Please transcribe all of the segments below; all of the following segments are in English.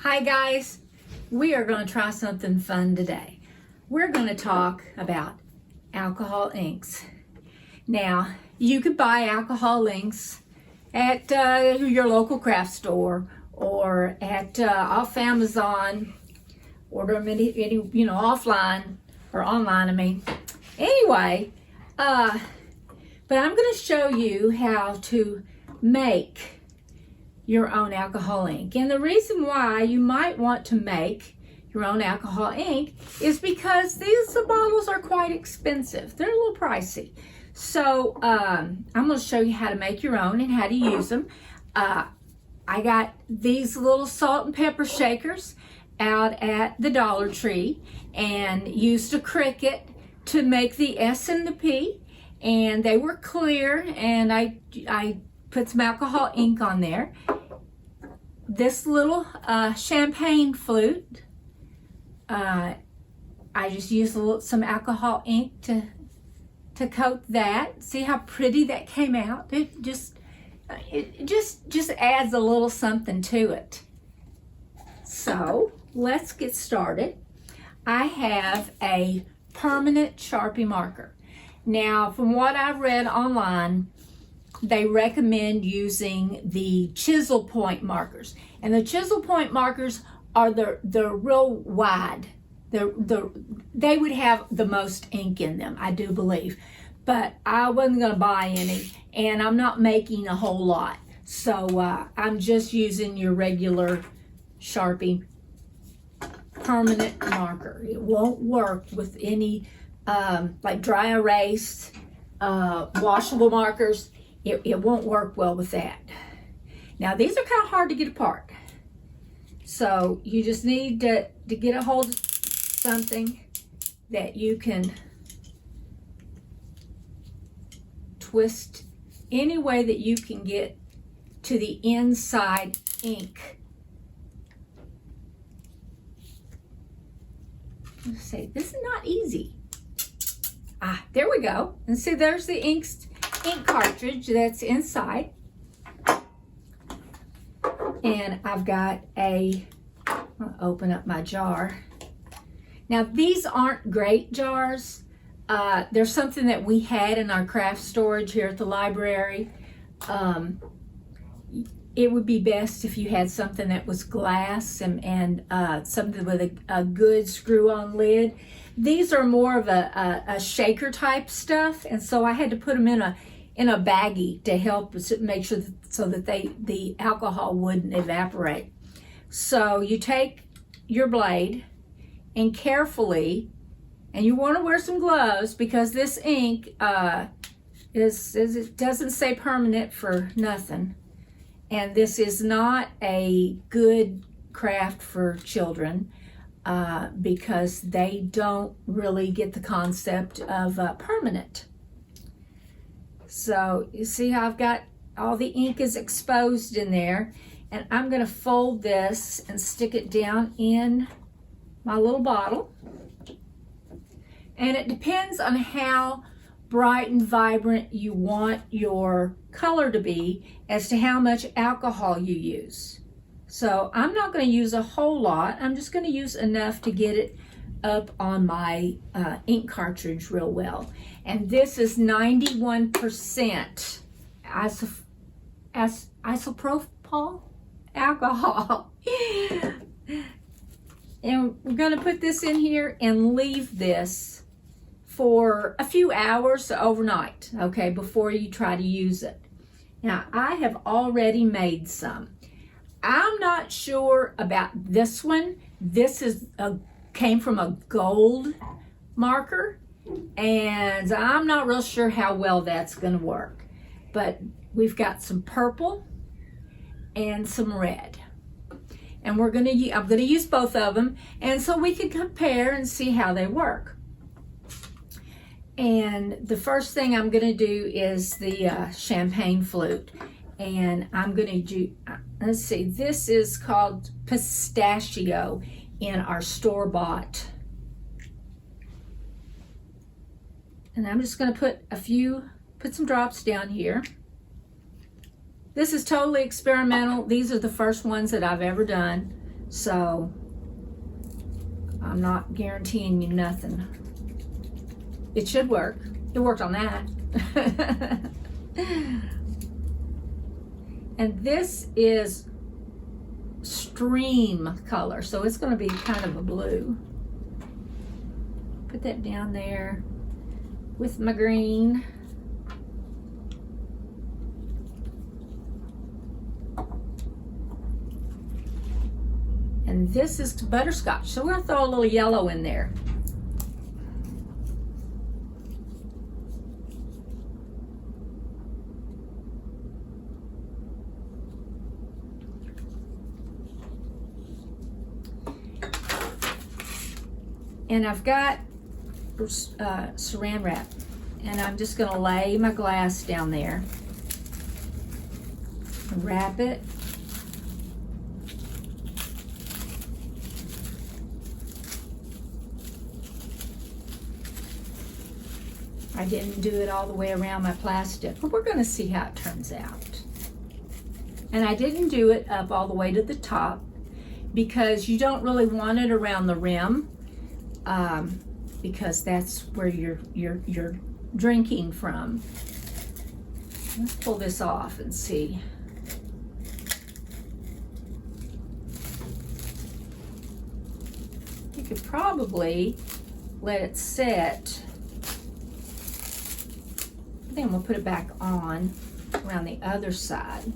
Hi guys, we are going to try something fun today. We're going to talk about alcohol inks. Now, you could buy alcohol inks at your local craft store or at off Amazon, order them any offline or online. Anyway, but I'm going to show you how to make your own alcohol ink. And the reason why you might want to make your own alcohol ink is because these bottles are quite expensive. They're a little pricey. So I'm going to show you how to make your own and how to use them. I got these little salt and pepper shakers out at the Dollar Tree and used a Cricut to make the S and the P, and they were clear, and I put some alcohol ink on there. This little champagne flute, I just used some alcohol ink to coat that. See how pretty that came out? It just adds a little something to it. So let's get started. I have a permanent Sharpie marker. Now, from what I've read online, they recommend using the chisel point markers, and the chisel point markers are the real wide. They would have the most ink in them, I do believe, but I wasn't going to buy any, and I'm not making a whole lot, so I'm just using your regular Sharpie permanent marker. It won't work with any like dry erase washable markers. It won't work well with that. Now, these are kind of hard to get apart. So you just need to get a hold of something that you can twist any way that you can get to the inside ink. Let's see, this is not easy. There we go. And see, there's the ink cartridge that's inside, and I've got I'll open up my jar. Now, these aren't great jars. There's something that we had in our craft storage here at the library. It would be best if you had something that was glass and something with a good screw-on lid. These are more of a shaker type stuff, and so I had to put them in a baggie to help make sure so that the alcohol wouldn't evaporate. So you take your blade and carefully, and you want to wear some gloves because this ink it doesn't say permanent for nothing, and this is not a good craft for children because they don't really get the concept of permanent. So you see how I've got all the ink is exposed in there, and I'm going to fold this and stick it down in my little bottle. And it depends on how bright and vibrant you want your color to be as to how much alcohol you use. So I'm not going to use a whole lot. I'm just going to use enough to get it up on my ink cartridge real well. And this is 91% isopropyl alcohol. And we're going to put this in here and leave this for a few hours overnight, okay, before you try to use it. Now, I have already made some. I'm not sure about this one. This came from a gold marker, and I'm not real sure how well that's going to work. But we've got some purple and some red, and I'm going to use both of them, and so we can compare and see how they work. And the first thing I'm going to do is the champagne flute, and I'm going to do, let's see, this is called pistachio in our store-bought. And I'm just going to put some drops down here. This is totally experimental. These are the first ones that I've ever done. So I'm not guaranteeing you nothing. It should work. It worked on that. And this is stream color, so it's going to be kind of a blue. Put that down there with my green. And this is butterscotch, so we're going to throw a little yellow in there. And I've got saran wrap, and I'm just going to lay my glass down there, wrap it, I didn't do it all the way around my plastic, but we're going to see how it turns out. And I didn't do it up all the way to the top because you don't really want it around the rim, because that's where you're drinking from. Let's pull this off and see. You could probably let it set. Then we'll put it back on around the other side.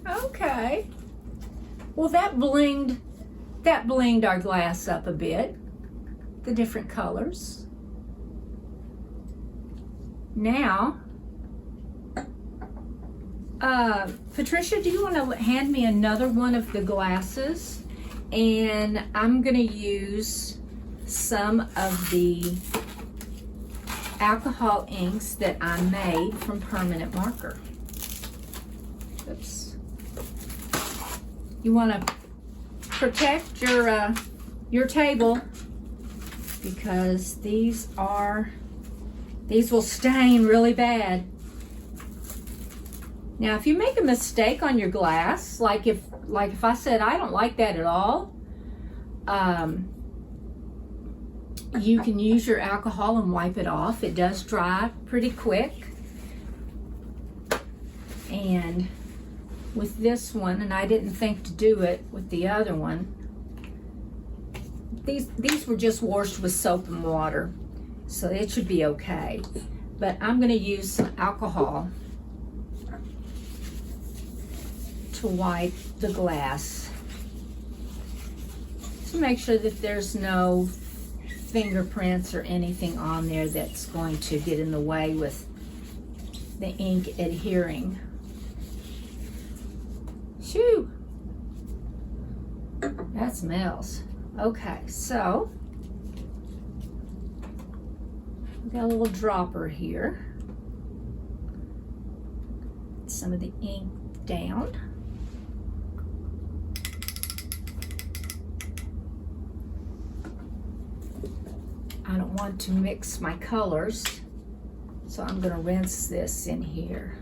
Okay. Well, that blinged our glass up a bit. The different colors. Now, Patricia, do you want to hand me another one of the glasses? And I'm going to use some of the alcohol inks that I made from permanent marker. Oops. You want to protect your table because these will stain really bad. Now, if you make a mistake on your glass, like if I said I don't like that at all, you can use your alcohol and wipe it off. It does dry pretty quick. And with this one, and I didn't think to do it with the other one, these were just washed with soap and water, so it should be okay. But I'm going to use some alcohol to wipe the glass to make sure that there's no fingerprints or anything on there that's going to get in the way with the ink adhering. Shoo! That smells. Okay, so we got a little dropper here. Some of the ink down. I don't want to mix my colors, so I'm going to rinse this in here.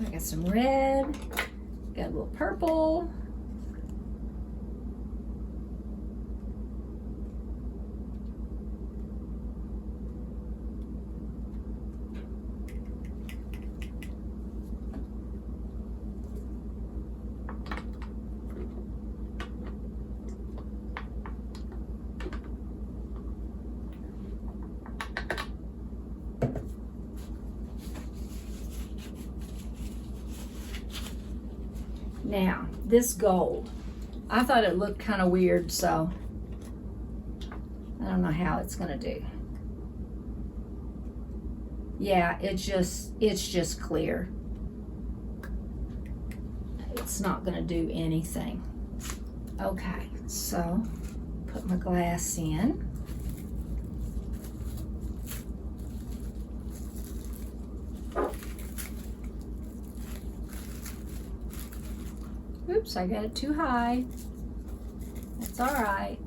I got some red, got a little purple. Now, this gold, I thought it looked kind of weird, so I don't know how it's going to do. Yeah, it's just clear. It's not going to do anything. Okay, so put my glass in. Oops, I got it too high. That's all right.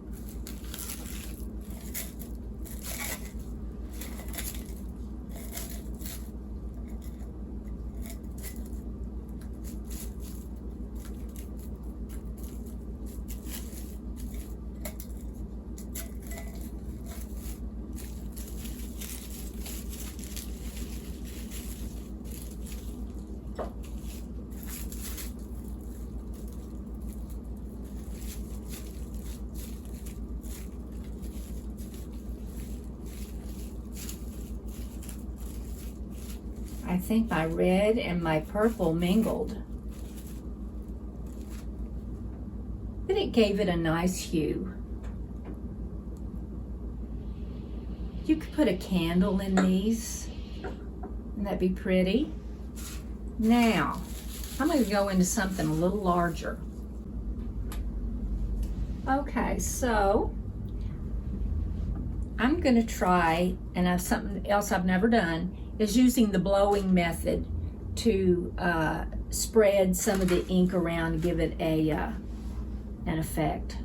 I think my red and my purple mingled, but it gave it a nice hue. You could put a candle in these, and that'd be pretty. Now, I'm going to go into something a little larger. Okay, so I'm going to try, and I've something else I've never done, is using the blowing method to spread some of the ink around and give it an effect.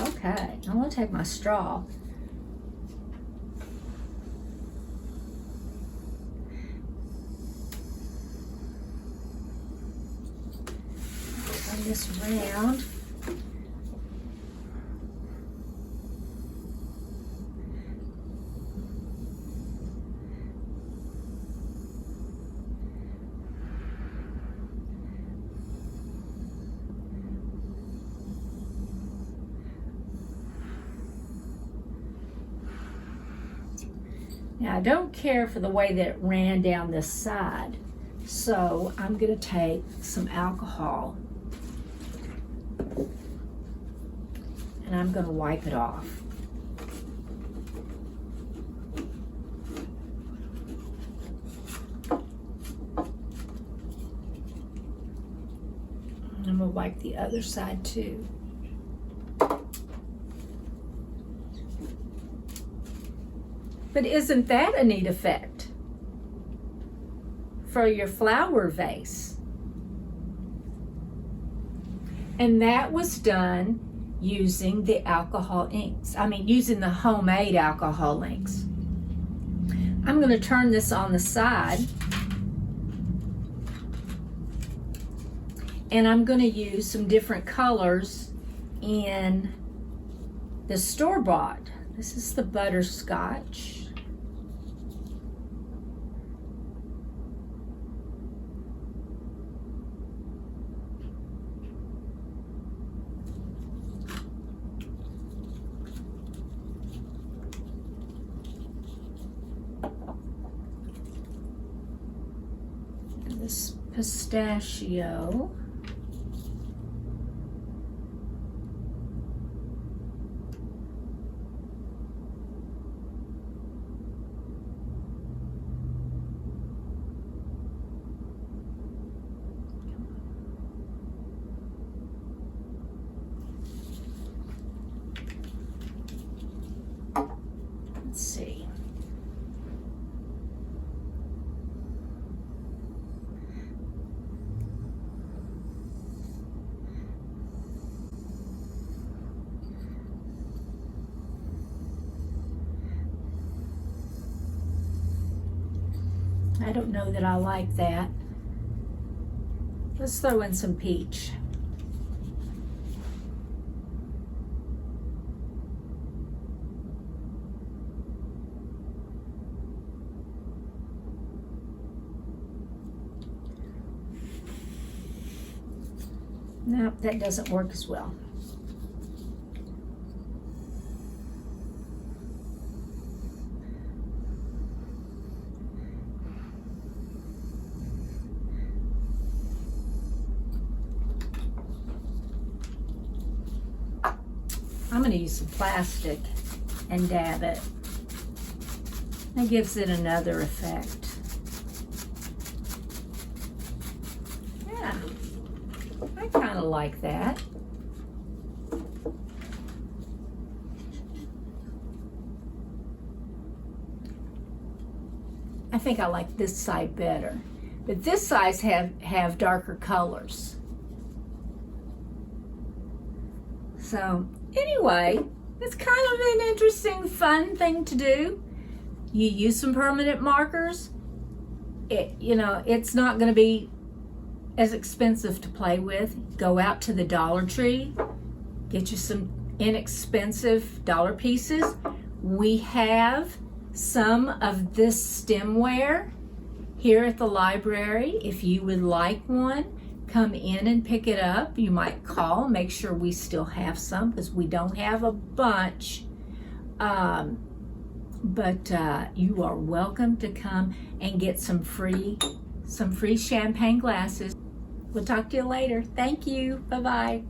Okay, I'm going to take my straw. Turn this around. Now I don't care for the way that it ran down this side, so I'm going to take some alcohol and I'm going to wipe it off. And I'm going to wipe the other side too. But isn't that a neat effect for your flower vase? And that was done using the alcohol inks. Using the homemade alcohol inks. I'm going to turn this on the side. And I'm going to use some different colors in the store-bought. This is the butterscotch. And this pistachio. Let's see. I don't know that I like that. Let's throw in some peach. Nope, that doesn't work as well. I'm going to use some plastic and dab it. That gives it another effect. Yeah, I kind of like that. I think I like this side better, but this side have darker colors. So anyway, it's kind of an interesting, fun thing to do. You use some permanent markers. It's not going to be as expensive to play with. Go out to the Dollar Tree, get you some inexpensive dollar pieces. We have some of this stemware here at the library. If you would like one, come in and pick it up. You might call, make sure we still have some, because we don't have a bunch. But you are welcome to come and get some free champagne glasses. We'll talk to you later. Thank you. Bye-bye.